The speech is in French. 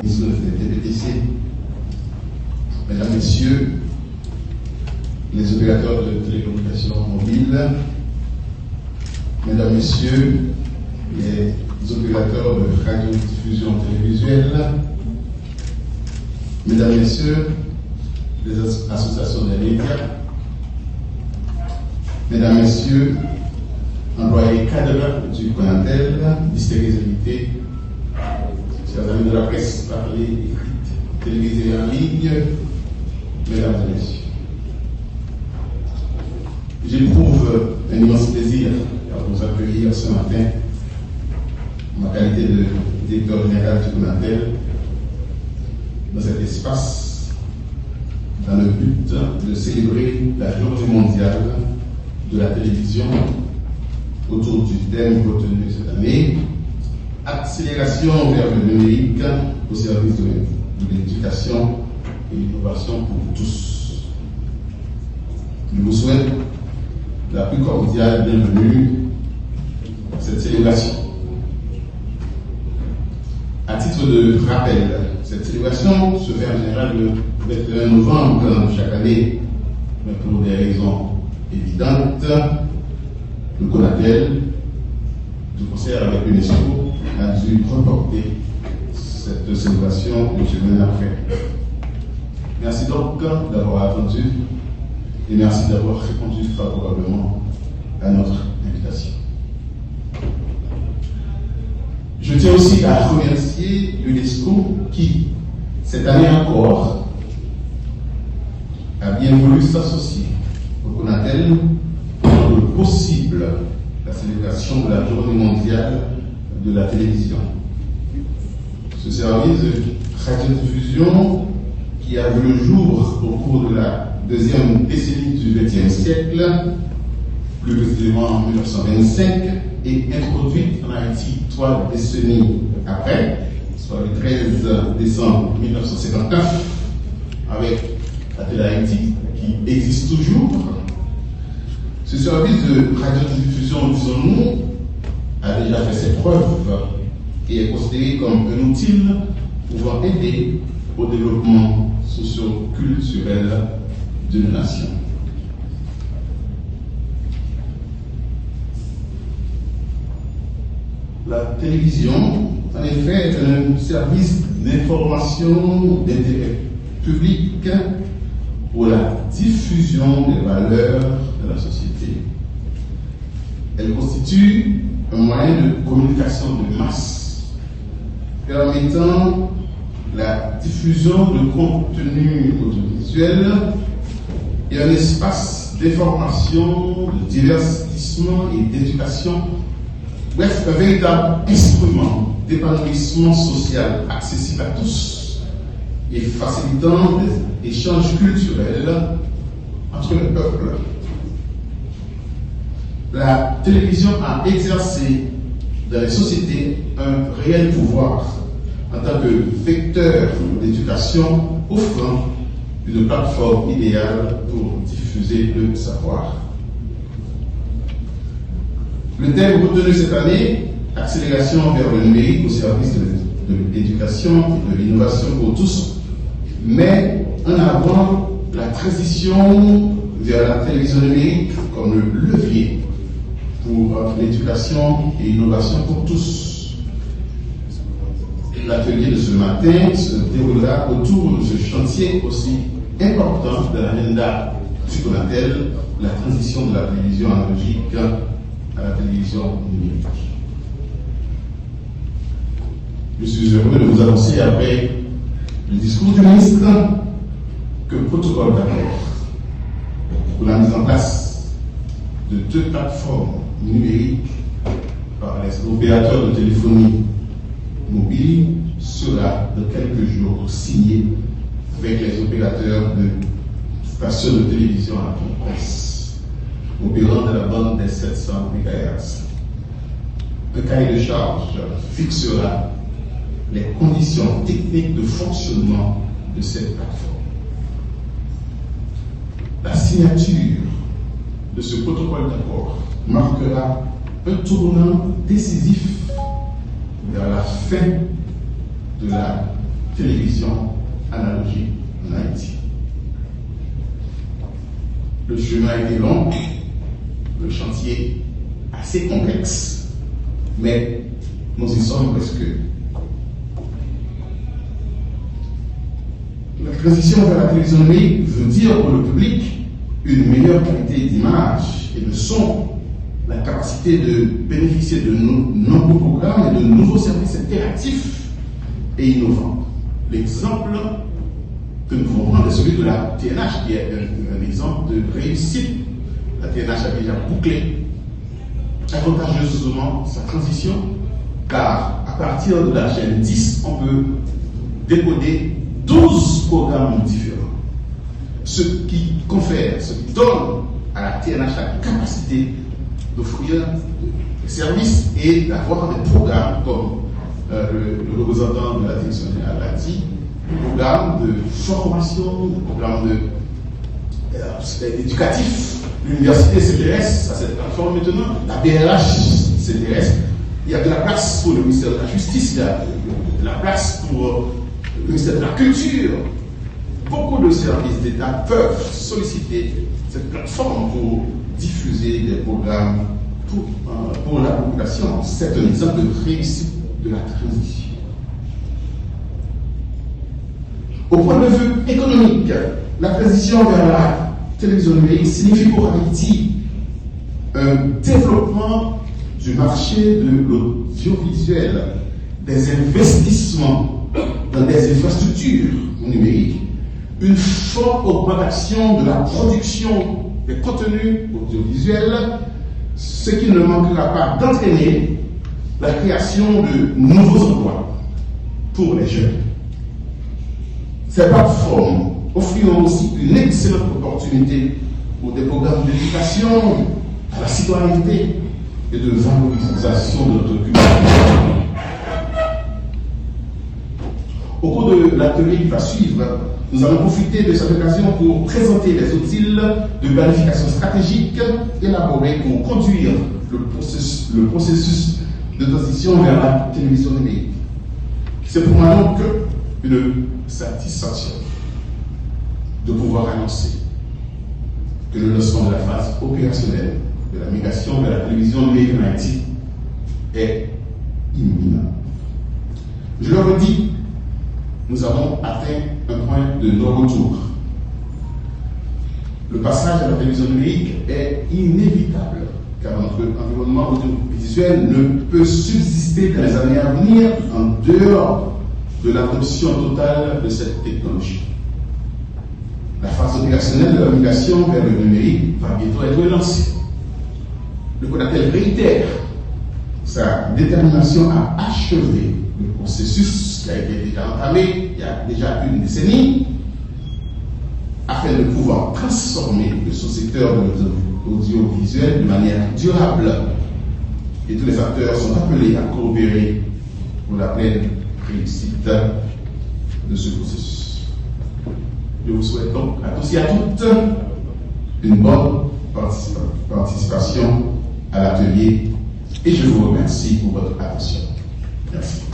ministre des TPTC, Mesdames, Messieurs, les opérateurs de télécommunications mobiles, Mesdames, Messieurs, les opérateurs de radiodiffusion télévisuelle, Mesdames, Messieurs, les associations des médias, Mesdames, Messieurs, employés cadres du Conatel, distingués invités, chers amis de la presse parlée, écrite, télévisée en ligne, Mesdames et Messieurs. J'éprouve un immense plaisir à vous accueillir ce matin en ma qualité de directeur général du Conatel dans cet espace dans le but de célébrer la journée mondiale de la télévision autour du thème retenu cette année, accélération vers le numérique au service de l'éducation et l'innovation pour tous. Je vous souhaite la plus cordiale bienvenue à cette célébration. À titre de rappel, cette célébration se fait en général le 21 novembre chaque année, mais pour des raisons évidentes, le Conatel, du concert avec l'UNESCO, a dû reporter cette célébration une semaine après. Merci donc d'avoir attendu et merci d'avoir répondu favorablement à notre invitation. Je tiens aussi à remercier l'UNESCO qui, cette année encore, a bien voulu s'associer au Conatel pour rendre possible la célébration de la journée mondiale de la télévision. Ce service de radiodiffusion qui a vu le jour au cours de la deuxième décennie du XXe siècle, plus précisément en 1925, et introduite en Haïti 3 décennies après, soit le 13 décembre 1959, avec la télé Haïti qui existe toujours. Ce service de radiodiffusion, disons-nous, a déjà fait ses preuves et est considéré comme un outil pouvant aider au développement socio-culturel d'une nation. La télévision, en effet, est un service d'information d'intérêt public pour la diffusion des valeurs de la société. Elle constitue un moyen de communication de masse permettant la diffusion de contenus audiovisuels et un espace d'information, de divertissement et d'éducation. Bref, un véritable instrument d'épanouissement social accessible à tous et facilitant des échanges culturels entre les peuples. La télévision a exercé dans les sociétés un réel pouvoir en tant que vecteur d'éducation, offrant une plateforme idéale pour diffuser le savoir. Le thème retenu cette année, accélération vers le numérique au service de l'éducation et de l'innovation pour tous, met en avant la transition vers la télévision numérique comme le levier pour l'éducation et l'innovation pour tous. L'atelier de ce matin se déroulera autour de ce chantier aussi important de l'agenda du Conatel, la transition de la télévision analogique à la télévision numérique. Je suis heureux de vous annoncer, après le discours du ministre, que le protocole d'accord pour la mise en place de 2 plateformes numériques par les opérateurs de téléphonie mobile sera de quelques jours signé avec les opérateurs de stations de télévision à la presse opérant dans la bande des 700 MHz. Un cahier de charge fixera les conditions techniques de fonctionnement de cette plateforme. La signature de ce protocole d'accord marquera un tournant décisif vers la fin de la télévision analogique en Haïti. Le chemin a été long, le chantier assez complexe, mais nous y sommes presque. La transition vers la télévision numérique veut dire pour le public une meilleure qualité d'image et de son, la capacité de bénéficier de nombreux programmes et de nouveaux services interactifs et innovants. L'exemple que nous pouvons prendre est celui de la TNH, qui est un exemple de réussite. La TNH a déjà bouclé avantageusement sa transition, car à partir de la chaîne 10, on peut décoder 12 programmes différents. Ce qui confère, ce qui donne à la TNH la capacité d'offrir des services et d'avoir des programmes comme le représentant de la télévision l'a dit, des programmes de formation, des programmes éducatifs. L'université CDS, ça s'est transformé maintenant, la BRH CDS, il y a de la place pour le ministère de la Justice, il y a de la place pour le ministère de la Culture. Beaucoup de services d'État peuvent solliciter cette plateforme pour diffuser des programmes pour la population. C'est un exemple de réussite de la transition. Au point de vue économique, la transition vers la télévision numérique signifie pour Haïti un développement du marché de l'audiovisuel, des investissements dans des infrastructures numériques, une forte augmentation de la production des contenus audiovisuels, ce qui ne manquera pas d'entraîner la création de nouveaux emplois pour les jeunes. Ces plateformes offriront aussi une excellente opportunité pour des programmes d'éducation à la citoyenneté et de valorisation de notre culture. Au cours de l'atelier qui va suivre, nous allons profiter de cette occasion pour présenter les outils de planification stratégique élaborés pour conduire le processus de transition vers la télévision numérique. C'est pour moi donc une satisfaction de pouvoir annoncer que le lancement de la phase opérationnelle de la migration vers la télévision numérique en Haïti est imminent. Je le redis, nous avons atteint un point de non-retour. Le passage à la télévision numérique est inévitable, car notre environnement audiovisuel ne peut subsister dans les années à venir en dehors de l'adoption totale de cette technologie. La phase opérationnelle de la migration vers le numérique va bientôt être lancée. Le CONATEL réitère sa détermination à achever le processus qui a été déjà entamé il y a déjà une décennie, afin de pouvoir transformer ce secteur de l'audiovisuel de manière durable. Et tous les acteurs sont appelés à coopérer pour la pleine réussite de ce processus. Je vous souhaite donc à tous et à toutes une bonne participation à l'atelier et je vous remercie pour votre attention. Merci.